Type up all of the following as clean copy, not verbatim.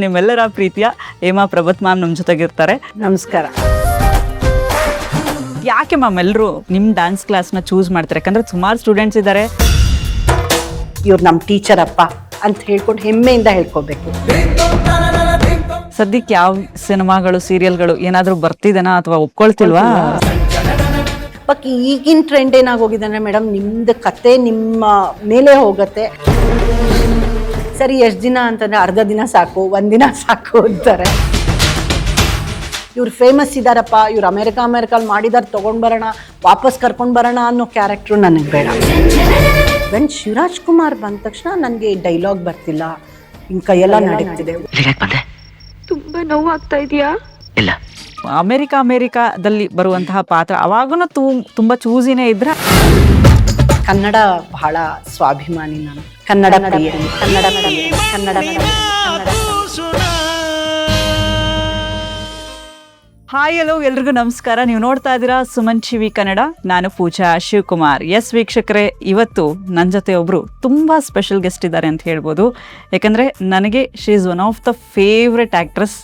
ನಿಮ್ಮೆಲ್ಲರ ಪ್ರೀತಿಯ ಹೇಮಾ ಪ್ರಭತ್ ಮ್ಯಾಮ್ ನಮ್ಮ ಜೊತೆಗಿರ್ತಾರೆ. ನಮಸ್ಕಾರ. ಯಾಕೆ ಮ್ಯಾಮ್ ಎಲ್ಲರೂ ನಿಮ್ಮ ಡ್ಯಾನ್ಸ್ ಕ್ಲಾಸ್ನ ಚೂಸ್ ಮಾಡ್ತಾರೆ? ಯಾಕಂದರೆ ಸುಮಾರು ಸ್ಟೂಡೆಂಟ್ಸ್ ಇದ್ದಾರೆ. ಇವ್ರು ನಮ್ಮ ಟೀಚರ್ ಅಪ್ಪ ಅಂತ ಹೇಳ್ಕೊಂಡು ಹೆಮ್ಮೆಯಿಂದ ಹೇಳ್ಕೊಬೇಕು. ಸದ್ಯಕ್ಕೆ ಯಾವ ಸಿನಿಮಾಗಳು ಸೀರಿಯಲ್ಗಳು ಏನಾದರೂ ಬರ್ತಿದೆನಾ ಅಥವಾ ಒಪ್ಕೊಳ್ತಿಲ್ವಾ? ಬಟ್ ಈಗಿನ ಟ್ರೆಂಡ್ ಏನಾಗೋಗಿದೆ ಅಂದರೆ ಮೇಡಮ್, ನಿಮ್ದು ಕತೆ ನಿಮ್ಮ ಮೇಲೆ ಹೋಗುತ್ತೆ. ಸರಿ, ಎಷ್ಟು ದಿನ ಅಂತಂದರೆ ಅರ್ಧ ದಿನ ಸಾಕು, ಒಂದಿನ ಸಾಕು ಅಂತಾರೆ. ಇವ್ರು ಫೇಮಸ್ ಇದ್ದಾರಪ್ಪ, ಇವ್ರು ಅಮೇರಿಕಲ್ಲಿ ಮಾಡಿದಾರೆ, ತೊಗೊಂಡು ಬರೋಣ, ವಾಪಸ್ ಕರ್ಕೊಂಡು ಬರೋಣ ಅನ್ನೋ ಕ್ಯಾರೆಕ್ಟ್ರು ನನಗೆ ಬೇಡ. ವೆನ್ ಶಿವರಾಜ್ ಕುಮಾರ್ ಬಂದ ತಕ್ಷಣ ನನಗೆ ಡೈಲಾಗ್ ಬರ್ತಿಲ್ಲ, ಹಿಂಗೆ ಕೈಯೆಲ್ಲ ನಡೀತಿದೆ. ತುಂಬಾ ನೋವು ಆಗ್ತಾ ಇದೆಯಾ? ಇಲ್ಲ, ಅಮೇರಿಕಾದಲ್ಲಿ ಬರುವಂತಹ ಪಾತ್ರ ಅವಾಗೂ ತುಂಬ ಚೂಸಿನೇ ಇದ್ರೆ. ಕನ್ನಡ ಬಹಳ ಸ್ವಾಭಿಮಾನಿ ನಾನು, ಕನ್ನಡ ಪ್ರಿಯ, ಕನ್ನಡ. ಹಾಯ್ ಹಲೋ, ಎಲ್ರಿಗೂ ನಮಸ್ಕಾರ. ನೀವು ನೋಡ್ತಾ ಇದ್ದೀರಾ ಸುಮನ್ ಟಿವಿ ಕನ್ನಡ. ನಾನು ಪೂಜಾ ಶಿವಕುಮಾರ್. ಎಸ್ ವೀಕ್ಷಕರೇ, ಇವತ್ತು ನನ್ನ ಜೊತೆ ಒಬ್ಬರು ತುಂಬ ಸ್ಪೆಷಲ್ ಗೆಸ್ಟ್ ಇದ್ದಾರೆ ಅಂತ ಹೇಳ್ಬೋದು. ಯಾಕಂದರೆ ನನಗೆ she is one of the favourite actress.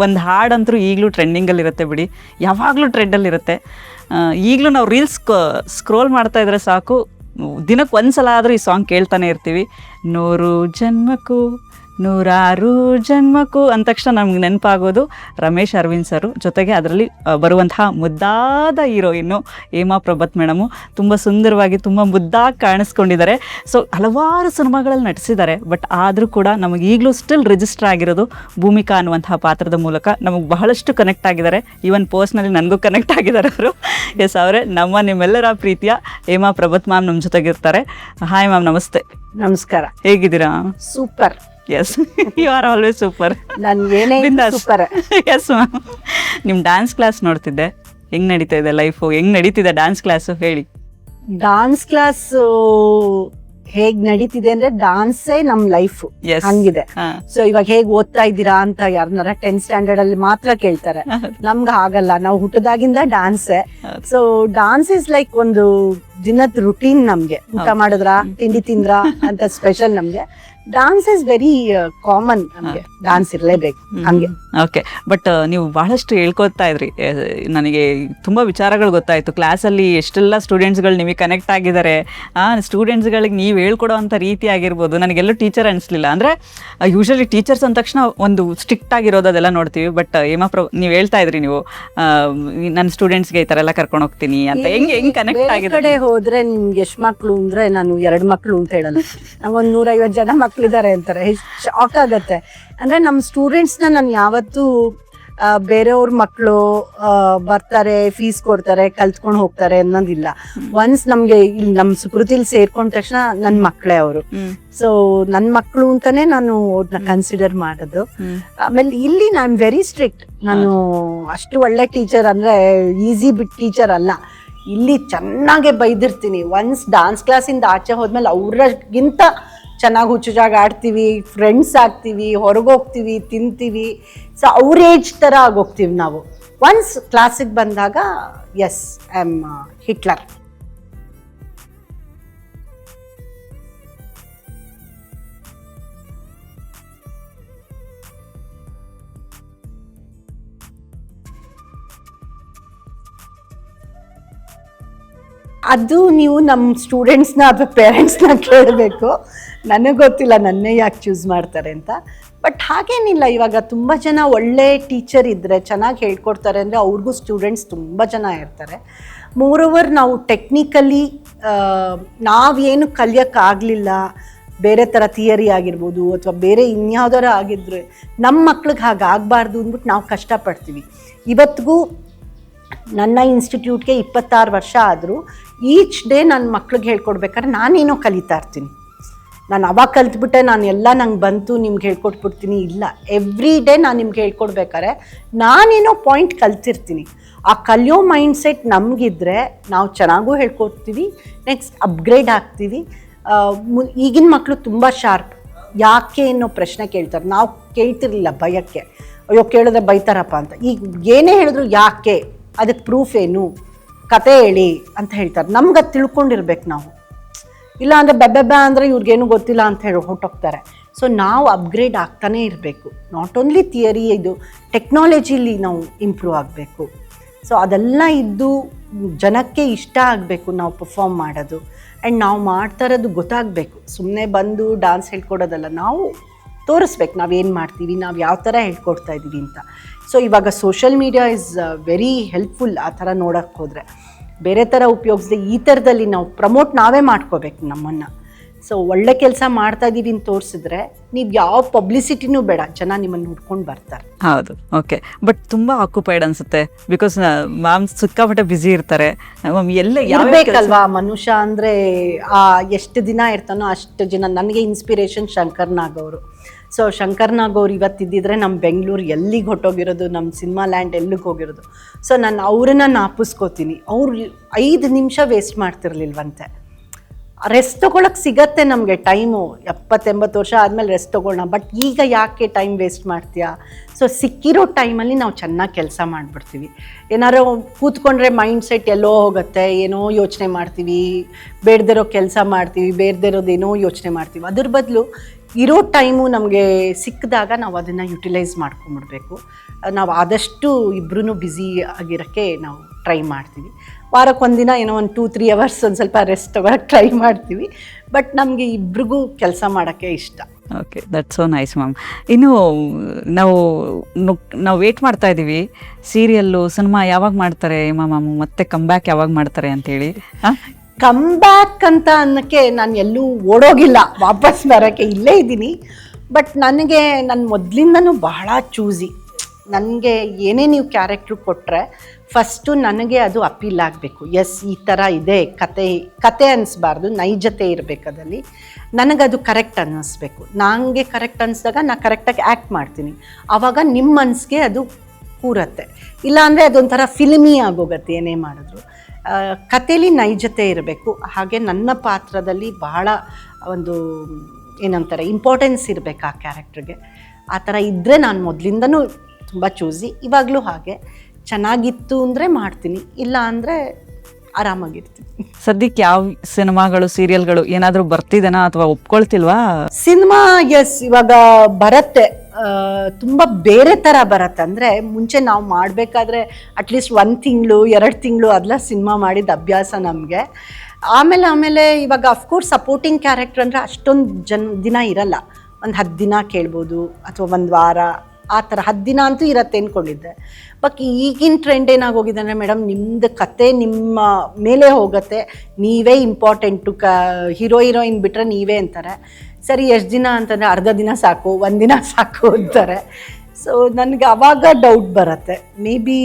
ಒಂದು ಹಾಡಂತರೂ ಈಗಲೂ ಟ್ರೆಂಡಿಂಗಲ್ಲಿರುತ್ತೆ ಬಿಡಿ, ಯಾವಾಗಲೂ ಟ್ರೆಂಡಲ್ಲಿರುತ್ತೆ. ಈಗಲೂ ನಾವು ರೀಲ್ಸ್ ಸ್ಕ್ರೋಲ್ ಮಾಡ್ತಾ ಇದ್ರೆ ಸಾಕು, ದಿನಕ್ಕೆ ಒಂದು ಸಲ ಆದರೂ ಈ ಸಾಂಗ್ ಕೇಳ್ತಾನೆ ಇರ್ತೀವಿ. 100 ಜನ್ಮಕ್ಕೂ 106 ಜನ್ಮಕ್ಕೂ ಅಂದ ತಕ್ಷಣ ನಮ್ಗೆ ನೆನಪಾಗೋದು ರಮೇಶ್ ಅರವಿಂದ್ ಸರು. ಜೊತೆಗೆ ಅದರಲ್ಲಿ ಬರುವಂತಹ ಮುದ್ದಾದ ಹೀರೋಯಿನ್ನು ಹೇಮಾ ಪ್ರಭತ್ ಮೇಡಮು. ತುಂಬ ಸುಂದರವಾಗಿ ತುಂಬ ಮುದ್ದಾಗಿ ಕಾಣಿಸ್ಕೊಂಡಿದ್ದಾರೆ. ಸೊ ಹಲವಾರು ಸಿನಿಮಾಗಳಲ್ಲಿ ನಟಿಸಿದ್ದಾರೆ. ಬಟ್ ಆದರೂ ಕೂಡ ನಮಗೆ ಈಗಲೂ ಸ್ಟಿಲ್ ರಿಜಿಸ್ಟರ್ ಆಗಿರೋದು ಭೂಮಿಕಾ ಅನ್ನುವಂತಹ ಪಾತ್ರದ ಮೂಲಕ. ನಮಗೆ ಬಹಳಷ್ಟು ಕನೆಕ್ಟ್ ಆಗಿದ್ದಾರೆ. ಈವನ್ ಪರ್ಸ್ನಲಿ ನನಗೂ ಕನೆಕ್ಟ್ ಆಗಿದ್ದಾರೆ ಅವರು. ಎಸ್, ಅವರೇ ನಿಮ್ಮೆಲ್ಲರ ಪ್ರೀತಿಯ ಹೇಮಾ ಪ್ರಭತ್ ಮ್ಯಾಮ್ ನಮ್ಮ ಜೊತೆಗಿರ್ತಾರೆ. ಹಾಯ್ ಮ್ಯಾಮ್, ನಮಸ್ತೆ. ನಮಸ್ಕಾರ. ಹೇಗಿದ್ದೀರಾ? Super. Yes, you are always super. ನಾನು ಏನೇ ಸೂಪರ್. ಎಸ್ ಮ್ಯಾಮ್, ನಿಮ್ಮ ಡ್ಯಾನ್ಸ್ ಕ್ಲಾಸ್ ನೋಡ್ತಿದ್ದೆ. ಹೆಂಗೆ ನಡೀತಾ ಇದೆ ಲೈಫು? ಹೆಂಗೆ ನಡೀತಿದೆ ಡ್ಯಾನ್ಸ್ ಕ್ಲಾಸು? ಹೇಳಿ. ಡಾನ್ಸ್ ಕ್ಲಾಸ್ ಹೇಗ್ ನಡೀತಿದೆ ಅಂದ್ರೆ, ಡಾನ್ಸೇ ನಮ್ ಲೈಫ್ ಹಂಗಿದೆ. ಸೊ ಇವಾಗ ಹೇಗ್ ಓದ್ತಾ ಇದ್ದೀರಾ ಅಂತ ಯಾರನ್ನಾರ 10th ಸ್ಟ್ಯಾಂಡರ್ಡ್ ಅಲ್ಲಿ ಮಾತ್ರ ಕೇಳ್ತಾರೆ. ನಮ್ಗ ಆಗಲ್ಲ, ನಾವು ಹುಟ್ಟದಾಗಿಂದ ಡಾನ್ಸೇ. ಸೊ ಡಾನ್ಸ್ ಇಸ್ ಲೈಕ್ ಒಂದು ದಿನದ ರುಟೀನ್ ನಮ್ಗೆ. ಊಟ ಮಾಡಿದ್ರ, ತಿಂಡಿ ತಿಂದ್ರ ಅಂತ ಸ್ಪೆಷಲ್ ನಮ್ಗೆ. ಡಾನ್ಸ್ ಇಸ್ ವೆರಿ ಕಾಮನ್, ನಮ್ಗೆ ಡಾನ್ಸ್ ಇರಲೇಬೇಕು ಹಂಗೆ. ಓಕೆ, ಬಟ್ ನೀವು ಬಹಳಷ್ಟು ಹೇಳ್ಕೊತಾ ಇದ್ರಿ. ನನಗೆ ತುಂಬ ವಿಚಾರಗಳು ಗೊತ್ತಾಯಿತು. ಕ್ಲಾಸಲ್ಲಿ ಎಷ್ಟೆಲ್ಲ ಸ್ಟೂಡೆಂಟ್ಸ್ಗಳು ನಿಮಗೆ ಕನೆಕ್ಟ್ ಆಗಿದ್ದಾರೆ. ಸ್ಟೂಡೆಂಟ್ಸ್ಗಳಿಗೆ ನೀವು ಹೇಳ್ಕೊಡೋ ಅಂಥ ರೀತಿ ಆಗಿರ್ಬೋದು, ನನಗೆಲ್ಲೂ ಟೀಚರ್ ಅನಿಸ್ಲಿಲ್ಲ. ಅಂದರೆ ಯೂಶ್ವಲಿ ಟೀಚರ್ಸ್ ಅಂದ ತಕ್ಷಣ ಒಂದು ಸ್ಟ್ರಿಕ್ಟ್ ಆಗಿರೋದು ಅದೆಲ್ಲ ನೋಡ್ತೀವಿ. ಬಟ್ ಹೇಮಾ ನೀವು ಹೇಳ್ತಾ ಇದ್ರಿ, ನೀವು ನನ್ನ ಸ್ಟೂಡೆಂಟ್ಸ್ಗೆ ಈ ಥರ ಎಲ್ಲ ಕರ್ಕೊಂಡು ಹೋಗ್ತೀನಿ ಅಂತ. ಹೆಂಗೆ ಕನೆಕ್ಟ್ ಆಗಿದೆ? ಕಡೆ ಹೋದ್ರೆ ನಿಮ್ಗೆ ಎಷ್ಟು ಮಕ್ಳು ಅಂದ್ರೆ, ನಾನು 2 ಮಕ್ಳು ಅಂತ ಹೇಳಲ್ಲ, ನಂಗೊಂದು 150 ಜನ ಮಕ್ಳಿದ್ದಾರೆ ಅಂತಾರೆ. ಶಾಕ್ ಆಗತ್ತೆ. ಅಂದ್ರೆ ನಮ್ಮ ಸ್ಟೂಡೆಂಟ್ಸ್ನ ನಾನು ಯಾವತ್ತೂ ಬೇರೆಯವ್ರ ಮಕ್ಕಳು ಬರ್ತಾರೆ, ಫೀಸ್ ಕೊಡ್ತಾರೆ, ಕಲ್ತ್ಕೊಂಡು ಹೋಗ್ತಾರೆ ಅನ್ನೋದಿಲ್ಲ. ಒನ್ಸ್ ನಮ್ಗೆ ಇಲ್ಲಿ ನಮ್ಮ ಸುಕೃತಿಲಿ ಸೇರ್ಕೊಂಡ ತಕ್ಷಣ ನನ್ನ ಮಕ್ಕಳೇ ಅವರು. ಸೊ ನನ್ನ ಮಕ್ಕಳು ಅಂತಾನೆ ನಾನು ಅವ್ರನ್ನ ಕನ್ಸಿಡರ್ ಮಾಡೋದು. ಆಮೇಲೆ ಇಲ್ಲಿ ನಾನು ವೆರಿ ಸ್ಟ್ರಿಕ್ಟ್. ನಾನು ಅಷ್ಟು ಒಳ್ಳೆ ಟೀಚರ್ ಅಂದ್ರೆ ಈಸಿ ಬಿಟ್ ಟೀಚರ್ ಅಲ್ಲ. ಇಲ್ಲಿ ಚೆನ್ನಾಗೆ ಬೈದಿರ್ತೀನಿ. ಒನ್ಸ್ ಡಾನ್ಸ್ ಕ್ಲಾಸಿಂದ ಆಚೆ ಹೋದ್ಮೇಲೆ ಅವ್ರಿಗಿಂತ ಚೆನ್ನಾಗಿ ಹುಚ್ಚುಜಾಗ ಆಡ್ತೀವಿ, ಫ್ರೆಂಡ್ಸ್ ಆಗ್ತೀವಿ, ಹೊರಗೋಗ್ತೀವಿ, ತಿಂತೀವಿ. ಸೊ ಅವ್ರ ಏಜ್ ಥರ ಆಗೋಗ್ತೀವಿ ನಾವು. ಒನ್ಸ್ ಕ್ಲಾಸಿಗೆ ಬಂದಾಗ ಎಸ್, ಐ ಆಮ್ ಹಿಟ್ಲರ್. ಅದು ನೀವು ನಮ್ಮ ಸ್ಟೂಡೆಂಟ್ಸ್ನ ಅಥವಾ ಪೇರೆಂಟ್ಸ್ನ ಕೇಳಬೇಕು. ನನಗೆ ಗೊತ್ತಿಲ್ಲ ನನ್ನೇ ಯಾಕೆ ಚೂಸ್ ಮಾಡ್ತಾರೆ ಅಂತ. ಬಟ್ ಹಾಗೇನಿಲ್ಲ, ಇವಾಗ ತುಂಬ ಜನ ಒಳ್ಳೆ ಟೀಚರ್ ಇದ್ದರೆ, ಚೆನ್ನಾಗಿ ಹೇಳ್ಕೊಡ್ತಾರೆ ಅಂದರೆ ಅವ್ರಿಗೂ ಸ್ಟೂಡೆಂಟ್ಸ್ ತುಂಬ ಜನ ಇರ್ತಾರೆ. ಮೋರೋವರ್ ನಾವು ಟೆಕ್ನಿಕಲಿ ನಾವೇನು ಕಲಿಯೋಕ್ಕಾಗಲಿಲ್ಲ, ಬೇರೆ ಥರ ಥಿಯರಿ ಆಗಿರ್ಬೋದು ಅಥವಾ ಬೇರೆ ಇನ್ಯಾವುದಾರ ಆಗಿದ್ರೆ ನಮ್ಮ ಮಕ್ಳಿಗೆ ಹಾಗಾಗಬಾರ್ದು ಅಂದ್ಬಿಟ್ಟು ನಾವು ಕಷ್ಟಪಡ್ತೀವಿ. ಇವತ್ತಿಗೂ ನನ್ನ ಇನ್ಸ್ಟಿಟ್ಯೂಟ್ಗೆ 26 ವರ್ಷ ಆದರೂ ಈಚ್ ಡೇ ನನ್ನ ಮಕ್ಳಿಗೆ ಹೇಳ್ಕೊಡ್ಬೇಕಾದ್ರೆ ನಾನೇನೋ ಕಲಿತಾ ಇರ್ತೀನಿ. ನಾನು ಅವಾಗ ಕಲ್ತ್ಬಿಟ್ಟೆ, ನಾನು ಎಲ್ಲ ನಂಗೆ ಬಂತು ನಿಮ್ಗೆ ಹೇಳ್ಕೊಟ್ಬಿಡ್ತೀನಿ, ಇಲ್ಲ. ಎವ್ರಿ ಡೇ ನಾನು ನಿಮ್ಗೆ ಹೇಳ್ಕೊಡ್ಬೇಕಾದ್ರೆ ನಾನೇನೋ ಪಾಯಿಂಟ್ ಕಲ್ತಿರ್ತೀನಿ. ಆ ಕಲಿಯೋ ಮೈಂಡ್ಸೆಟ್ ನಮಗಿದ್ರೆ ನಾವು ಚೆನ್ನಾಗೂ ಹೇಳ್ಕೊಡ್ತೀವಿ, ನೆಕ್ಸ್ಟ್ ಅಪ್ಗ್ರೇಡ್ ಆಗ್ತೀವಿ. ಈಗಿನ ಮಕ್ಕಳು ತುಂಬ ಶಾರ್ಪ್. ಯಾಕೆ ಅನ್ನೋ ಪ್ರಶ್ನೆ ಕೇಳ್ತಾರೆ. ನಾವು ಕೇಳ್ತಿರ್ಲಿಲ್ಲ ಭಯಕ್ಕೆ, ಅಯ್ಯೋ ಕೇಳಿದ್ರೆ ಬೈತಾರಪ್ಪ ಅಂತ. ಈಗ ಏನೇ ಹೇಳಿದ್ರು ಯಾಕೆ, ಅದಕ್ಕೆ ಪ್ರೂಫ್ ಏನು, ಕತೆ ಹೇಳಿ ಅಂತ ಹೇಳ್ತಾರೆ. ನಮ್ಗೆ ಅದು ತಿಳ್ಕೊಂಡಿರ್ಬೇಕು ನಾವು. ಇಲ್ಲ ಅಂದರೆ ಬೆಬ್ಬೆಬ್ಬ ಅಂದರೆ ಇವ್ರಿಗೇನು ಗೊತ್ತಿಲ್ಲ ಅಂತ ಹೇಳಿ ಹೊರಟೋಗ್ತಾರೆ. ಸೊ ನಾವು ಅಪ್ಗ್ರೇಡ್ ಆಗ್ತಾನೇ ಇರಬೇಕು. ನಾಟ್ ಓನ್ಲಿ ಥಿಯರಿ, ಇದು ಟೆಕ್ನಾಲಜಿಲಿ ನಾವು ಇಂಪ್ರೂವ್ ಆಗಬೇಕು. ಸೊ ಅದೆಲ್ಲ ಇದ್ದು ಜನಕ್ಕೆ ಇಷ್ಟ ಆಗಬೇಕು ನಾವು ಪರ್ಫಾರ್ಮ್ ಮಾಡೋದು. ಆ್ಯಂಡ್ ನಾವು ಮಾಡ್ತಾ ಇರೋದು ಗೊತ್ತಾಗಬೇಕು. ಸುಮ್ಮನೆ ಬಂದು ಡಾನ್ಸ್ ಹೇಳ್ಕೊಡೋದಲ್ಲ, ನಾವು ತೋರಿಸ್ಬೇಕು ನಾವೇನು ಮಾಡ್ತೀವಿ, ನಾವು ಯಾವ ಥರ ಹೇಳ್ಕೊಡ್ತಾ ಇದ್ದೀವಿ ಅಂತ. ಸೊ ಇವಾಗ social media is very helpful. ಆ ಥರ ನೋಡೋಕ್ಕೆ ಹೋದರೆ ಬೇರೆ ಥರ ಉಪಯೋಗಿಸದೆ ಈ ಥರದಲ್ಲಿ ನಾವು ಪ್ರಮೋಟ್ ನಾವೇ ಮಾಡ್ಕೋಬೇಕು ನಮ್ಮನ್ನು. ಸೊ ಒಳ್ಳೆ ಕೆಲಸ ಮಾಡ್ತಾ ಇದ್ದೀವಿ ಅಂತ ತೋರಿಸಿದ್ರೆ ನೀವು ಯಾವ ಪಬ್ಲಿಸಿಟಿನೂ ಬೇಡ, ಜನ ನಿಮ್ಮನ್ನು ನೋಡ್ಕೊಂಡು ಬರ್ತಾರೆ. ಹೌದು, ಓಕೆ. ಬಟ್ ತುಂಬ ಆಕ್ಯುಪೈಡ್ ಅನ್ಸುತ್ತೆ, ಬಿಕಾಸ್ ಮ್ಯಾಮ್ ಸಿಕ್ಕಾಪಟ್ಟೆ ಬ್ಯುಸಿ ಇರ್ತಾರೆ. ಮ್ಯಾಮ್ ಎಲ್ಲ ಇರಬೇಕಲ್ವಾ ಮನುಷ್ಯ ಅಂದರೆ. ಎಷ್ಟು ದಿನ ಇರ್ತಾನೋ ಅಷ್ಟು ಜನ. ನನಗೆ ಇನ್ಸ್ಪಿರೇಷನ್ ಶಂಕರ್ ನಾಗ್ ಅವರು. ಸೊ ಶಂಕರ್ ನಾಗ್ ಅವ್ರು ಇವತ್ತಿದ್ದಿದ್ರೆ ನಮ್ಮ ಬೆಂಗಳೂರು ಎಲ್ಲಿಗೆ ಹೊಟ್ಟೋಗಿರೋದು, ನಮ್ಮ ಸಿನಿಮಾ ಲ್ಯಾಂಡ್ ಎಲ್ಲಿಗೆ ಹೋಗಿರೋದು. ಸೊ ನಾನು ಅವ್ರನ್ನ ನಾಪಿಸ್ಕೋತೀನಿ. ಅವ್ರು 5 ನಿಮಿಷ ವೇಸ್ಟ್ ಮಾಡ್ತಿರ್ಲಿಲ್ವಂತೆ. ರೆಸ್ಟ್ ತೊಗೊಳಕ್ಕೆ ಸಿಗತ್ತೆ ನಮಗೆ ಟೈಮು. 70-80 ವರ್ಷ ಆದಮೇಲೆ ರೆಸ್ಟ್ ತೊಗೊಳ್ಳೋಣ. ಬಟ್ ಈಗ ಯಾಕೆ ಟೈಮ್ ವೇಸ್ಟ್ ಮಾಡ್ತೀಯಾ? ಸೊ ಸಿಕ್ಕಿರೋ ಟೈಮಲ್ಲಿ ನಾವು ಚೆನ್ನಾಗಿ ಕೆಲಸ ಮಾಡಿಬಿಡ್ತೀವಿ. ಏನಾರು ಕೂತ್ಕೊಂಡ್ರೆ ಮೈಂಡ್ ಸೆಟ್ ಎಲ್ಲೋ ಹೋಗುತ್ತೆ, ಏನೋ ಯೋಚನೆ ಮಾಡ್ತೀವಿ, ಬೇಡದಿರೋ ಕೆಲಸ ಮಾಡ್ತೀವಿ, ಬೇಡದಿರೋದೇನೋ ಯೋಚನೆ ಮಾಡ್ತೀವಿ. ಅದ್ರ ಬದಲು ಇರೋ ಟೈಮು ನಮಗೆ ಸಿಕ್ಕಿದಾಗ ನಾವು ಅದನ್ನು ಯುಟಿಲೈಸ್ ಮಾಡ್ಕೊಂಬಿಡ್ಬೇಕು. ನಾವು ಆದಷ್ಟು ಇಬ್ಬರೂ ಬ್ಯುಸಿ ಆಗಿರೋಕ್ಕೆ ನಾವು ಟ್ರೈ ಮಾಡ್ತೀವಿ. ವಾರಕ್ಕೊಂದಿನ ಏನೋ ಒಂದು 2-3 ಅವರ್ಸ್ ಒಂದು ಸ್ವಲ್ಪ ರೆಸ್ಟ್ ತಗೊಳಕ್ಕೆ ಟ್ರೈ ಮಾಡ್ತೀವಿ. ಬಟ್ ನಮಗೆ ಇಬ್ರಿಗೂ ಕೆಲಸ ಮಾಡೋಕ್ಕೆ ಇಷ್ಟ. Okay, that's so nice ma'am. ಇನ್ನು ನಾವು ವೇಟ್ ಮಾಡ್ತಾ ಇದ್ದೀವಿ, ಸೀರಿಯಲ್ಲು ಸಿನಿಮಾ ಯಾವಾಗ ಮಾಡ್ತಾರೆ ಮ್ಯಾಮ್, ಮತ್ತೆ ಕಮ್ಬ್ಯಾಕ್ ಯಾವಾಗ ಮಾಡ್ತಾರೆ ಅಂತೇಳಿ. ಕಮ್ ಬ್ಯಾಕ್ ಅಂತ ಅನ್ನೋಕ್ಕೆ ನಾನು ಎಲ್ಲೂ ಓಡೋಗಿಲ್ಲ, ವಾಪಸ್ ಬರೋಕ್ಕೆ ಇಲ್ಲೇ ಇದ್ದೀನಿ. ಬಟ್ ನನಗೆ ನನ್ನ ಮೊದಲಿಂದನೂ ಬಹಳ ಚೂಸಿ. ನನಗೆ ಏನೇ ನೀವು ಕ್ಯಾರೆಕ್ಟ್ರು ಕೊಟ್ಟರೆ ಫಸ್ಟು ನನಗೆ ಅದು ಅಪೀಲ್ ಆಗಬೇಕು. ಎಸ್, ಈ ಥರ ಇದೆ ಕತೆ ಅನ್ನಿಸ್ಬಾರ್ದು, ನೈಜತೆ ಇರಬೇಕು ಅದಲ್ಲಿ. ನನಗದು ಕರೆಕ್ಟ್ ಅನ್ನಿಸ್ಬೇಕು. ನನಗೆ ಕರೆಕ್ಟ್ ಅನ್ನಿಸ್ದಾಗ ನಾನು ಕರೆಕ್ಟಾಗಿ ಆ್ಯಕ್ಟ್ ಮಾಡ್ತೀನಿ. ಆವಾಗ ನಿಮ್ಮ ಮನಸ್ಸಿಗೆ ಅದು ಕೂರತ್ತೆ. ಇಲ್ಲಾಂದರೆ ಅದೊಂಥರ ಫಿಲ್ಮಿ ಆಗೋಗತ್ತೆ ಏನೇ ಮಾಡಿದ್ರು. ಕಥೆಯಲ್ಲಿ ನೈಜತೆ ಇರಬೇಕು. ಹಾಗೆ ನನ್ನ ಪಾತ್ರದಲ್ಲಿ ಬಹಳ ಒಂದು ಏನಂತಾರೆ ಇಂಪಾರ್ಟೆನ್ಸ್ ಇರಬೇಕು ಆ ಕ್ಯಾರೆಕ್ಟ್ರಿಗೆ. ಆ ಥರ ಇದ್ದರೆ ನಾನು ಮೊದಲಿಂದನೂ ತುಂಬ ಚೂಸಿ. ಇವಾಗಲೂ ಹಾಗೆ. ಚೆನ್ನಾಗಿತ್ತು ಅಂದರೆ ಮಾಡ್ತೀನಿ, ಇಲ್ಲ ಅಂದರೆ ಆರಾಮಾಗಿರ್ತೀನಿ. ಸದ್ಯಕ್ಕೆ ಯಾವ ಸಿನಿಮಾಗಳು, ಸೀರಿಯಲ್ಗಳು ಏನಾದರೂ ಬರ್ತಿದೆನಾ ಅಥವಾ ಒಪ್ಕೊಳ್ತಿಲ್ವಾ? ಸಿನಿಮಾ ಎಸ್ ಇವಾಗ ಬರುತ್ತೆ, ತುಂಬ ಬೇರೆ ಥರ ಬರುತ್ತೆ. ಅಂದರೆ ಮುಂಚೆ ನಾವು ಮಾಡಬೇಕಾದ್ರೆ ಅಟ್ಲೀಸ್ಟ್ 1 ತಿಂಗಳು 2 ತಿಂಗಳು ಅದೆಲ್ಲ ಸಿನಿಮಾ ಮಾಡಿದ ಅಭ್ಯಾಸ ನಮಗೆ. ಆಮೇಲೆ ಇವಾಗ ಅಫ್ಕೋರ್ಸ್ ಸಪೋರ್ಟಿಂಗ್ ಕ್ಯಾರೆಕ್ಟರ್ ಅಂದರೆ ಅಷ್ಟೊಂದು ದಿನ ಇರಲ್ಲ. ಒಂದು 10 ದಿನ ಕೇಳ್ಬೋದು ಅಥವಾ 1 ವಾರ, ಆ ಥರ 10 ದಿನ ಅಂತೂ ಇರತ್ತೆ ಅಂದ್ಕೊಂಡಿದ್ದೆ. ಬಟ್ ಈಗಿನ ಟ್ರೆಂಡ್ ಏನಾಗೋಗಿದೆ ಅಂದರೆ, ಮೇಡಮ್ ನಿಮ್ಮದು ಕತೆ ನಿಮ್ಮ ಮೇಲೆ ಹೋಗುತ್ತೆ, ನೀವೇ ಇಂಪಾರ್ಟೆಂಟು, ಹೀರೋ ಹೀರೋಯಿನ್ ಬಿಟ್ಟರೆ ನೀವೇ ಅಂತಾರೆ. ಸರಿ, ಎಷ್ಟು ದಿನ ಅಂತಂದರೆ ಅರ್ಧ ದಿನ ಸಾಕು, 1 ದಿನ ಸಾಕು ಅಂತಾರೆ. ಸೊ ನನಗೆ ಆವಾಗ ಡೌಟ್ ಬರುತ್ತೆ. ಮೇ ಬಿ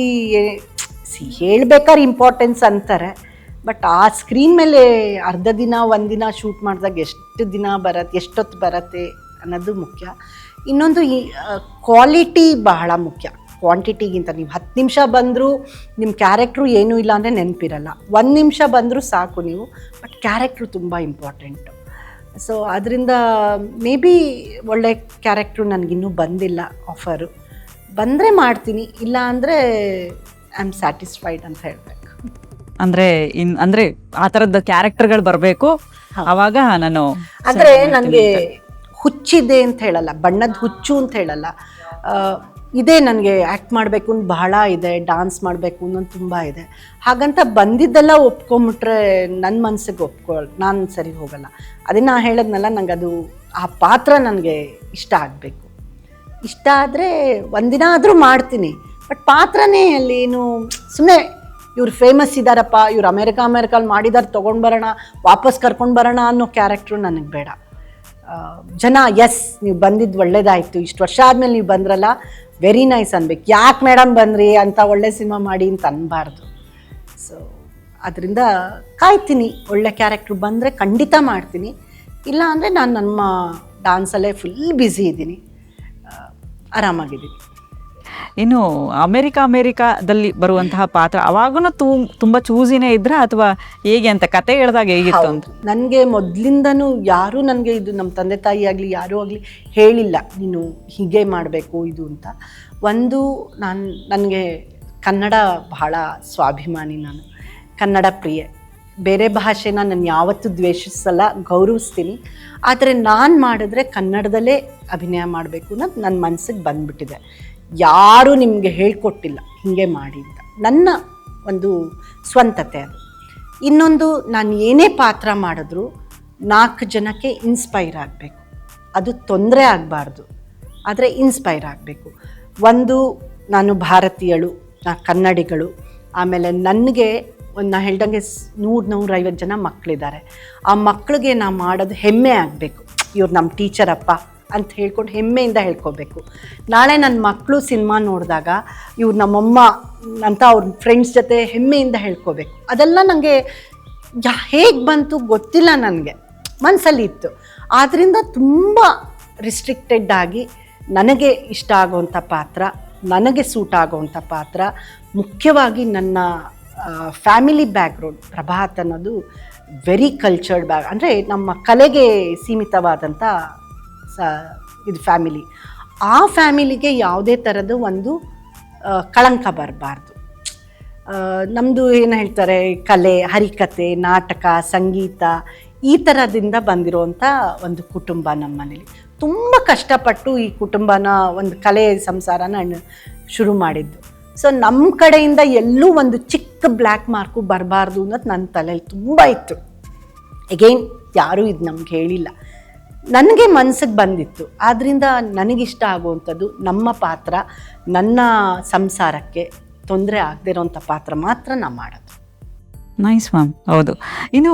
ಹೇಳ್ಬೇಕಾದ್ರೆ ಇಂಪಾರ್ಟೆನ್ಸ್ ಅಂತಾರೆ, ಬಟ್ ಆ ಸ್ಕ್ರೀನ್ ಮೇಲೆ ಅರ್ಧ ದಿನ 1 ದಿನ ಶೂಟ್ ಮಾಡಿದಾಗ ಎಷ್ಟು ದಿನ ಬರುತ್ತೆ, ಎಷ್ಟೊತ್ತು ಬರುತ್ತೆ ಅನ್ನೋದು ಮುಖ್ಯ. ಇನ್ನೊಂದು ಈ ಕ್ವಾಲಿಟಿ ಬಹಳ ಮುಖ್ಯ ಕ್ವಾಂಟಿಟಿಗಿಂತ. ನೀವು 10 ನಿಮಿಷ ಬಂದರೂ ನಿಮ್ಮ ಕ್ಯಾರೆಕ್ಟ್ರು ಏನೂ ಇಲ್ಲ ಅಂದರೆ ನೆನಪಿರಲ್ಲ. 1 ನಿಮಿಷ ಬಂದರೂ ಸಾಕು ನೀವು, ಬಟ್ ಕ್ಯಾರೆಕ್ಟ್ರು ತುಂಬ ಇಂಪಾರ್ಟೆಂಟು. ಸೊ ಅದರಿಂದ ಮೇ ಬಿ ಒಳ್ಳೆ ಕ್ಯಾರೆಕ್ಟ್ರು ನನಗಿನ್ನೂ ಬಂದಿಲ್ಲ ಆಫರು. ಬಂದರೆ ಮಾಡ್ತೀನಿ, ಇಲ್ಲ ಅಂದರೆ ಐ ಆಮ್ ಸ್ಯಾಟಿಸ್ಫೈಡ್ ಅಂತ ಹೇಳಬೇಕು. ಅಂದರೆ ಆ ಥರದ ಕ್ಯಾರೆಕ್ಟರ್ಗಳು ಬರಬೇಕು, ಆವಾಗ ನಾನು ಅಂದರೆ ನನಗೆ ಹುಚ್ಚಿದೆ ಅಂತ ಹೇಳಲ್ಲ, ಬಣ್ಣದ ಹುಚ್ಚು ಅಂತ ಹೇಳಲ್ಲ. ಇದೇ ನನಗೆ ಆ್ಯಕ್ಟ್ ಮಾಡಬೇಕು ಅಂತ ಬಹಳ ಇದೆ, ಡಾನ್ಸ್ ಮಾಡಬೇಕು ಅನ್ನೋದು ತುಂಬ ಇದೆ. ಹಾಗಂತ ಬಂದಿದ್ದೆಲ್ಲ ಒಪ್ಕೊಂಬಿಟ್ರೆ ನನ್ನ ಮನಸ್ಸಿಗೆ ನಾನು ಸರಿ ಹೋಗಲ್ಲ. ಅದೇ ನಾ ಹೇಳಿದ್ನಲ್ಲ, ನಂಗೆ ಅದು ಆ ಪಾತ್ರ ನನಗೆ ಇಷ್ಟ ಆಗಬೇಕು. ಇಷ್ಟ ಆದರೆ 1 ದಿನ ಆದರೂ ಮಾಡ್ತೀನಿ, ಬಟ್ ಪಾತ್ರನೇ ಅಲ್ಲಿ ಏನು ಸುಮ್ಮನೆ ಇವ್ರು ಫೇಮಸ್ ಇದ್ದಾರಪ್ಪ, ಇವ್ರು ಅಮೇರಿಕಲ್ಲಿ ಮಾಡಿದಾರೆ, ತೊಗೊಂಡು ಬರೋಣ, ವಾಪಸ್ ಕರ್ಕೊಂಡು ಬರೋಣ ಅನ್ನೋ ಕ್ಯಾರೆಕ್ಟ್ರು ನನಗೆ ಬೇಡ. ಜನ ಎಸ್ ನೀವು ಬಂದಿದ್ದು ಒಳ್ಳೇದಾಯಿತು, ಇಷ್ಟು ವರ್ಷ ಆದಮೇಲೆ ನೀವು ಬಂದ್ರಲ್ಲ, ವೆರಿ ನೈಸ್ ಅನ್ಬೇಕು. ಯಾಕೆ ಮೇಡಮ್ ಬಂದ್ರಿ ಅಂತ ಒಳ್ಳೆ ಸಿನಿಮಾ ಮಾಡಿ ಅಂತ ಅನ್ಬಾರ್ದು. ಸೊ ಅದರಿಂದ ಕಾಯ್ತೀನಿ. ಒಳ್ಳೆ ಕ್ಯಾರೆಕ್ಟ್ರು ಬಂದರೆ ಖಂಡಿತ ಮಾಡ್ತೀನಿ, ಇಲ್ಲ ಅಂದರೆ ನಾನು ನಮ್ಮ ಡಾನ್ಸಲ್ಲೇ ಫುಲ್ ಬ್ಯುಸಿ ಇದ್ದೀನಿ, ಆರಾಮಾಗಿದ್ದೀನಿ. ಇನ್ನು ಅಮೇರಿಕಾದಲ್ಲಿ ಬರುವಂತಹ ಪಾತ್ರ ಅವಾಗೂ ತುಂಬ ಚೂಸಿನೇ ಇದ್ರ ಅಥವಾ ಹೇಗೆ ಅಂತ ಕತೆ ಹೇಳಿದಾಗ ಹೇಗಿತ್ತು ಅಂತ? ನನಗೆ ಮೊದಲಿಂದನೂ ಯಾರೂ ನನಗೆ ಇದು ನಮ್ಮ ತಂದೆ ತಾಯಿ ಆಗಲಿ ಯಾರೂ ಆಗಲಿ ಹೇಳಿಲ್ಲ ನೀನು ಹೀಗೆ ಮಾಡಬೇಕು ಇದು ಅಂತ. ಒಂದು ನನಗೆ ಕನ್ನಡ ಬಹಳ ಸ್ವಾಭಿಮಾನಿ, ನಾನು ಕನ್ನಡ ಪ್ರಿಯೆ. ಬೇರೆ ಭಾಷೆನ ನಾನು ಯಾವತ್ತೂ ದ್ವೇಷಿಸಲ್ಲ, ಗೌರವಿಸ್ತೀನಿ. ಆದರೆ ನಾನು ಮಾಡಿದ್ರೆ ಕನ್ನಡದಲ್ಲೇ ಅಭಿನಯ ಮಾಡಬೇಕು ಅನ್ನೋದು ನನ್ನ ಮನಸ್ಸಿಗೆ ಬಂದ್ಬಿಟ್ಟಿದೆ. ಯಾರೂ ನಿಮಗೆ ಹೇಳ್ಕೊಟ್ಟಿಲ್ಲ ಹೀಗೆ ಮಾಡಿ ಅಂತ, ನನ್ನ ಒಂದು ಸ್ವಂತತೆ ಅದು. ಇನ್ನೊಂದು, ನಾನು ಏನೇ ಪಾತ್ರ ಮಾಡಿದ್ರೂ 4 ಜನಕ್ಕೆ ಇನ್ಸ್ಪೈರ್ ಆಗಬೇಕು, ಅದು ತೊಂದರೆ ಆಗಬಾರ್ದು, ಆದರೆ ಇನ್ಸ್ಪೈರ್ ಆಗಬೇಕು. ಒಂದು, ನಾನು ಭಾರತೀಯಳು, ಕನ್ನಡಿಗಳು, ಆಮೇಲೆ ನನಗೆ ನಾ ಹೇಳ್ದಂಗೆ 100-150 ಜನ ಮಕ್ಕಳಿದ್ದಾರೆ. ಆ ಮಕ್ಕಳಿಗೆ ನಾ ಮಾಡೋದು ಹೆಮ್ಮೆ ಆಗಬೇಕು. ಇವ್ರು ನಮ್ಮ ಟೀಚರಪ್ಪ ಅಂತ ಹೇಳ್ಕೊಂಡು ಹೆಮ್ಮೆಯಿಂದ ಹೇಳ್ಕೊಬೇಕು. ನಾಳೆ ನನ್ನ ಮಕ್ಕಳು ಸಿನಿಮಾ ನೋಡಿದಾಗ ಇವ್ರು ನಮ್ಮಮ್ಮ ಅಂತ ಅವ್ರ ಫ್ರೆಂಡ್ಸ್ ಜೊತೆ ಹೆಮ್ಮೆಯಿಂದ ಹೇಳ್ಕೊಬೇಕು. ಅದೆಲ್ಲ ನನಗೆ ಹೇಗೆ ಬಂತು ಗೊತ್ತಿಲ್ಲ, ನನಗೆ ಮನಸ್ಸಲ್ಲಿ ಇತ್ತು. ಆದ್ದರಿಂದ ತುಂಬ ರಿಸ್ಟ್ರಿಕ್ಟೆಡ್ ಆಗಿ ನನಗೆ ಇಷ್ಟ ಆಗೋವಂಥ ಪಾತ್ರ, ನನಗೆ ಸೂಟ್ ಆಗೋವಂಥ ಪಾತ್ರ, ಮುಖ್ಯವಾಗಿ ನನ್ನ ಫ್ಯಾಮಿಲಿ ಬ್ಯಾಕ್ಗ್ರೌಂಡ್. ಪ್ರಭಾತ್ ಅನ್ನೋದು ವೆರಿ ಕಲ್ಚರ್ಡ್ ಅಂದರೆ ನಮ್ಮ ಕಲೆಗೆ ಸೀಮಿತವಾದಂಥ ಇದು ಫ್ಯಾಮಿಲಿ. ಆ ಫ್ಯಾಮಿಲಿಗೆ ಯಾವುದೇ ಥರದ ಒಂದು ಕಳಂಕ ಬರಬಾರ್ದು. ನಮ್ಮದು ಏನು ಹೇಳ್ತಾರೆ, ಕಲೆ, ಹರಿಕತೆ, ನಾಟಕ, ಸಂಗೀತ, ಈ ಥರದಿಂದ ಬಂದಿರೋವಂಥ ಒಂದು ಕುಟುಂಬ ನಮ್ಮ ಮನೇಲಿ. ತುಂಬ ಕಷ್ಟಪಟ್ಟು ಈ ಕುಟುಂಬನ, ಒಂದು ಕಲೆ ಸಂಸಾರನ ಶುರು ಮಾಡಿದ್ದು. ಸೊ ನಮ್ಮ ಕಡೆಯಿಂದ ಎಲ್ಲೂ ಒಂದು ಚಿಕ್ಕ ಬ್ಲ್ಯಾಕ್ ಮಾರ್ಕು ಬರಬಾರ್ದು ಅನ್ನೋದು ನನ್ನ ತಲೆಯಲ್ಲಿ ತುಂಬ ಇತ್ತು. ಎಗೈನ್ ಯಾರೂ ಇದು ನಮ್ಗೆ ಹೇಳಿಲ್ಲ, ನನಗೆ ಮನಸ್ಸಿಗೆ ಬಂದಿತ್ತು. ಆದ್ದರಿಂದ ನನಗಿಷ್ಟ ಆಗುವಂಥದ್ದು ನಮ್ಮ ಪಾತ್ರ, ನನ್ನ ಸಂಸಾರಕ್ಕೆ ತೊಂದರೆ ಆಗದೆ ಇರೋವಂಥ ಪಾತ್ರ ಮಾತ್ರ ನಾನು ಮಾಡೋದು. Nice ma'am. ಹೌದು, ಇನ್ನು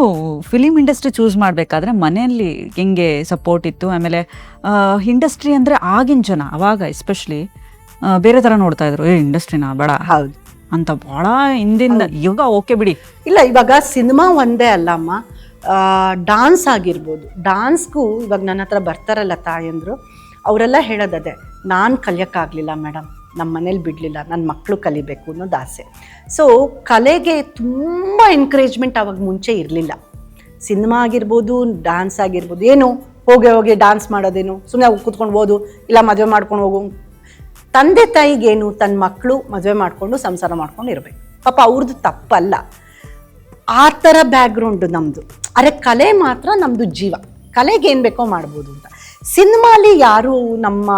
ಫಿಲಿಮ್ ಇಂಡಸ್ಟ್ರಿ ಚೂಸ್ ಮಾಡಬೇಕಾದ್ರೆ ಮನೆಯಲ್ಲಿ ಹೆಂಗೆ ಸಪೋರ್ಟ್ ಇತ್ತು? ಆಮೇಲೆ ಇಂಡಸ್ಟ್ರಿ ಅಂದರೆ ಆಗಿನ ಜನ ಅವಾಗ ಎಸ್ಪೆಷಲಿ ಬೇರೆ ಥರ ನೋಡ್ತಾ ಇದ್ರು, ಇಂಡಸ್ಟ್ರಿನ ಬೇಡ ಹೌದು ಅಂತ ಭಾಳ ಹಿಂದಿಂದ. ಇವಾಗ ಓಕೆ ಬಿಡಿ, ಇಲ್ಲ ಇವಾಗ ಸಿನಿಮಾ ಒಂದೇ ಅಲ್ಲಮ್ಮ, ಡಾನ್ಸ್ ಆಗಿರ್ಬೋದು. ಡಾನ್ಸ್ಗೂ ಇವಾಗ ನನ್ನ ಹತ್ರ ಬರ್ತಾರಲ್ಲ ತಾಯಂದರು, ಅವರೆಲ್ಲ ಹೇಳೋದದೇ, ನಾನು ಕಲಿಯೋಕ್ಕಾಗಲಿಲ್ಲ ಮೇಡಮ್, ನಮ್ಮ ಮನೇಲಿ ಬಿಡಲಿಲ್ಲ, ನನ್ನ ಮಕ್ಕಳು ಕಲಿಬೇಕು ಅನ್ನೋದು ಆಸೆ. ಸೊ ಕಲೆಗೆ ತುಂಬ ಎನ್ಕರೇಜ್ಮೆಂಟ್ ಅವಾಗ ಮುಂಚೆ ಇರಲಿಲ್ಲ. ಸಿನಿಮಾ ಆಗಿರ್ಬೋದು, ಡಾನ್ಸ್ ಆಗಿರ್ಬೋದು, ಏನು ಹೋಗಿ ಡಾನ್ಸ್ ಮಾಡೋದೇನು, ಸುಮ್ಮನೆ ಕೂತ್ಕೊಂಡು ಹೋದು, ಇಲ್ಲ ಮದುವೆ ಮಾಡ್ಕೊಂಡು ಹೋಗು. ತಂದೆ ತಾಯಿಗೇನು, ತನ್ನ ಮಕ್ಕಳು ಮದುವೆ ಮಾಡಿಕೊಂಡು ಸಂಸಾರ ಮಾಡ್ಕೊಂಡು ಇರಬೇಕು, ಪಾಪ ಅವ್ರದ್ದು ತಪ್ಪಲ್ಲ. ಆ ಥರ ಬ್ಯಾಕ್ಗ್ರೌಂಡು ನಮ್ಮದು. ಆದರೆ ಕಲೆ ಮಾತ್ರ ನಮ್ಮದು ಜೀವ, ಕಲೆಗೆ ಏನು ಬೇಕೋ ಮಾಡ್ಬೋದು ಅಂತ. ಸಿನಿಮಾಲಿ ಯಾರೂ ನಮ್ಮ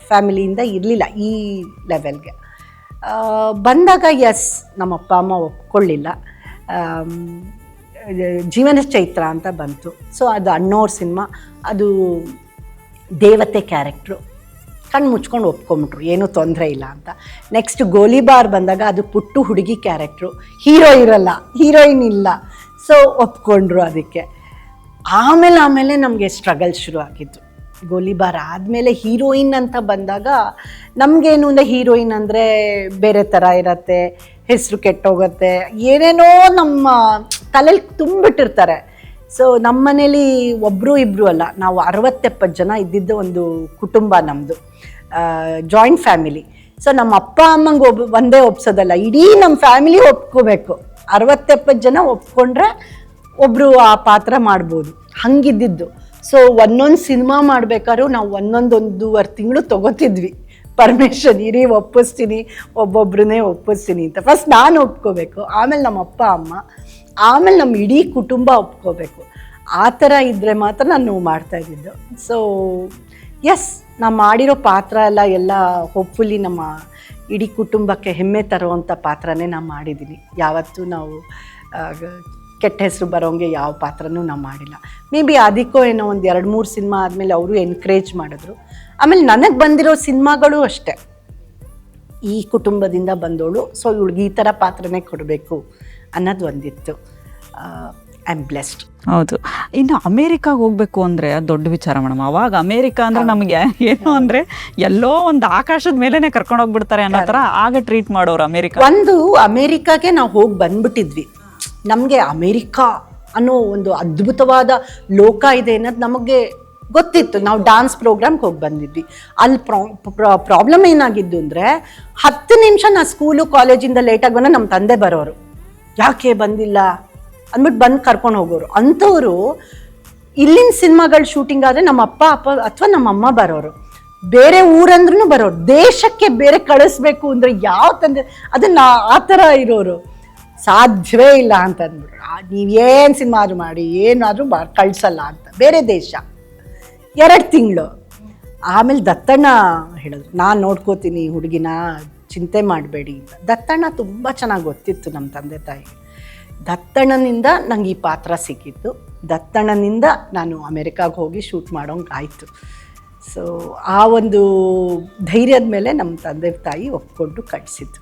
ಫ್ಯಾಮಿಲಿಯಿಂದ ಇರಲಿಲ್ಲ ಈ ಲೆವೆಲ್ಗೆ. ಬಂದಾಗ ಎಸ್, ನಮ್ಮಪ್ಪ ಅಮ್ಮ ಒಪ್ಕೊಳ್ಳಿಲ್ಲ. ಜೀವನ ಚೈತ್ರ ಅಂತ ಬಂತು. ಸೊ ಅದು ಅಣ್ಣೋರ್ ಸಿನಿಮಾ, ಅದು ದೇವತೆ ಕ್ಯಾರೆಕ್ಟ್ರು, ಕಣ್ಣು ಮುಚ್ಕೊಂಡು ಒಪ್ಕೊಂಬಿಟ್ರು, ಏನೂ ತೊಂದರೆ ಇಲ್ಲ ಅಂತ. ನೆಕ್ಸ್ಟ್ ಗೋಲಿಬಾರ್ ಬಂದಾಗ ಅದು ಪುಟ್ಟು ಹುಡುಗಿ ಕ್ಯಾರೆಕ್ಟ್ರು, ಹೀರೋ ಇರಲ್ಲ, ಹೀರೋಯಿನ್ ಇಲ್ಲ, ಸೊ ಒಪ್ಕೊಂಡ್ರು ಅದಕ್ಕೆ. ಆಮೇಲೆ ನಮಗೆ ಸ್ಟ್ರಗಲ್ ಶುರು ಆಗಿದ್ದು. ಗೋಲಿಬಾರ್ ಆದಮೇಲೆ ಹೀರೋಯಿನ್ ಅಂತ ಬಂದಾಗ ನಮಗೇನು ಅಂದರೆ, ಹೀರೋಯಿನ್ ಅಂದರೆ ಬೇರೆ ಥರ ಇರತ್ತೆ, ಹೆಸರು ಕೆಟ್ಟೋಗುತ್ತೆ, ಏನೇನೋ ನಮ್ಮ ತಲೆಯಲ್ಲಿ ತುಂಬಿಟ್ಟಿರ್ತಾರೆ. ಸೊ ನಮ್ಮ ಮನೇಲಿ ಒಬ್ಬರು ಇಬ್ಬರು ಅಲ್ಲ, ನಾವು 60-70 ಜನ ಇದ್ದಿದ್ದ ಒಂದು ಕುಟುಂಬ ನಮ್ಮದು, ಜಾಯಿಂಟ್ ಫ್ಯಾಮಿಲಿ. ಸೊ ನಮ್ಮ ಅಪ್ಪ ಅಮ್ಮಂಗೆ ಒಂದೇ ಒಪ್ಸೋದಲ್ಲ, ಇಡೀ ನಮ್ಮ ಫ್ಯಾಮಿಲಿ ಒಪ್ಕೋಬೇಕು. 60-70 ಜನ ಒಪ್ಕೊಂಡ್ರೆ ಒಬ್ಬರು ಆ ಪಾತ್ರ ಮಾಡ್ಬೋದು, ಹಂಗಿದ್ದಿದ್ದು. ಸೊ ಒಂದೊಂದು ಸಿನಿಮಾ ಮಾಡ್ಬೇಕಾದ್ರೂ ನಾವು 1.5 ತಿಂಗಳು ತೊಗೋತಿದ್ವಿ ಪರ್ಮಿಷನ್, ಇಡೀ ಒಪ್ಪಿಸ್ತೀನಿ, ಒಬ್ಬೊಬ್ರನ್ನೇ ಒಪ್ಪಿಸ್ತೀನಿ ಅಂತ. ಫಸ್ಟ್ ನಾನು ಒಪ್ಕೋಬೇಕು, ಆಮೇಲೆ ನಮ್ಮ ಅಪ್ಪ ಅಮ್ಮ, ಆಮೇಲೆ ನಮ್ಮ ಇಡೀ ಕುಟುಂಬ ಒಪ್ಕೋಬೇಕು. ಆ ಥರ ಇದ್ದರೆ ಮಾತ್ರ ನಾನು ಮಾಡ್ತಾಯಿದ್ದಿದ್ದು. ಸೊ ಎಸ್, ನಾನು ಮಾಡಿರೋ ಪಾತ್ರ ಎಲ್ಲ ಹೋಪ್ಫುಲಿ ನಮ್ಮ ಇಡೀ ಕುಟುಂಬಕ್ಕೆ ಹೆಮ್ಮೆ ತರುವಂಥ ಪಾತ್ರನೇ ನಾನು ಮಾಡಿದ್ದೀನಿ. ಯಾವತ್ತೂ ನಾವು ಕೆಟ್ಟ ಹೆಸರು ಬರೋಂಗೆ ಯಾವ ಪಾತ್ರನೂ ನಾವು ಮಾಡಿಲ್ಲ. ಮೇ ಬಿ ಅದಕ್ಕೋ ಏನೋ ಒಂದು 2-3 ಸಿನಿಮಾ ಆದಮೇಲೆ ಅವರು ಎನ್ಕರೇಜ್ ಮಾಡಿದ್ರು. ಆಮೇಲೆ ನನಗೆ ಬಂದಿರೋ ಸಿನಿಮಾಗಳು ಅಷ್ಟೇ, ಈ ಕುಟುಂಬದಿಂದ ಬಂದವಳು, ಸೊ ಇವಳಿಗೆ ಈ ಥರ ಪಾತ್ರನೇ ಕೊಡಬೇಕು ಅನ್ನೋದು ಒಂದಿತ್ತು. I am blessed. ಹೌದು. ಇನ್ನು ಅಮೇರಿಕಾಗೆ ಹೋಗ್ಬೇಕು ಅಂದರೆ ಅದು ದೊಡ್ಡ ವಿಚಾರ ಮೇಡಮ್. ಅವಾಗ ಅಮೇರಿಕಾ ಅಂದರೆ ನಮಗೆ ಏನು ಅಂದರೆ ಎಲ್ಲೋ ಒಂದು ಆಕಾಶದ ಮೇಲೇ ಕರ್ಕೊಂಡು ಹೋಗ್ಬಿಡ್ತಾರೆ ಅನ್ನೋ ಥರ ಆಗ ಟ್ರೀಟ್ ಮಾಡೋರು ಅಮೇರಿಕಾ. ಅಮೇರಿಕಾಗೆ ನಾವು ಹೋಗಿ ಬಂದ್ಬಿಟ್ಟಿದ್ವಿ. ನಮಗೆ ಅಮೇರಿಕಾ ಅನ್ನೋ ಒಂದು ಅದ್ಭುತವಾದ ಲೋಕ ಇದೆ ಅನ್ನೋದು ನಮಗೆ ಗೊತ್ತಿತ್ತು. ನಾವು ಡಾನ್ಸ್ ಪ್ರೋಗ್ರಾಮ್ಗೆ ಹೋಗಿ ಬಂದಿದ್ವಿ. ಅಲ್ಲಿ ಪ್ರಾಬ್ಲಮ್ ಏನಾಗಿದ್ದು ಅಂದರೆ, 10 ನಿಮಿಷ ನಾ ಸ್ಕೂಲು ಕಾಲೇಜಿಂದ ಲೇಟಾಗಿ ಬಂದ ನಮ್ಮ ತಂದೆ ಬರೋರು, ಯಾಕೆ ಬಂದಿಲ್ಲ ಅಂದ್ಬಿಟ್ಟು ಬಂದು ಕರ್ಕೊಂಡು ಹೋಗೋರು. ಅಂಥವ್ರು ಇಲ್ಲಿನ ಸಿನಿಮಾಗಳ ಶೂಟಿಂಗ್ ಆದರೆ ನಮ್ಮ ಅಪ್ಪ ಅಥವಾ ನಮ್ಮ ಅಮ್ಮ ಬರೋರು, ಬೇರೆ ಊರಂದ್ರೂ ಬರೋರು, ದೇಶಕ್ಕೆ ಬೇರೆ ಕಳಿಸ್ಬೇಕು ಅಂದರೆ ಯಾವ ತಂದೆ, ಅದನ್ನು ಆ ಥರ ಇರೋರು. ಸಾಧ್ಯವೇ ಇಲ್ಲ ಅಂತಂದ್ಬಿಟ್ರು. ನೀವೇನು ಸಿನಿಮಾ ಆದರೂ ಮಾಡಿ ಏನಾದರೂ ಕಳಿಸಲ್ಲ ಅಂತ. ಬೇರೆ ದೇಶ. 2 ತಿಂಗಳು ಆಮೇಲೆ ದತ್ತಣ್ಣ ಹೇಳಿದ್ರು, ನಾನು ನೋಡ್ಕೋತೀನಿ ಹುಡುಗಿನ, ಚಿಂತೆ ಮಾಡಬೇಡಿ ಅಂತ. ದತ್ತಣ್ಣ ತುಂಬ ಚೆನ್ನಾಗಿ ಗೊತ್ತಿತ್ತು ನಮ್ಮ ತಂದೆ ತಾಯಿ. ದತ್ತಣ್ಣನಿಂದ ನಂಗೆ ಈ ಪಾತ್ರ ಸಿಕ್ಕಿತ್ತು. ದತ್ತಣ್ಣನಿಂದ ನಾನು ಅಮೆರಿಕಾಗೆ ಹೋಗಿ ಶೂಟ್ ಮಾಡೋಂಗಾಯಿತು. ಸೊ ಆ ಒಂದು ಧೈರ್ಯದ ಮೇಲೆ ನಮ್ಮ ತಂದೆ ತಾಯಿ ಒಪ್ಕೊಂಡು ಕಳಿಸಿದ್ದು.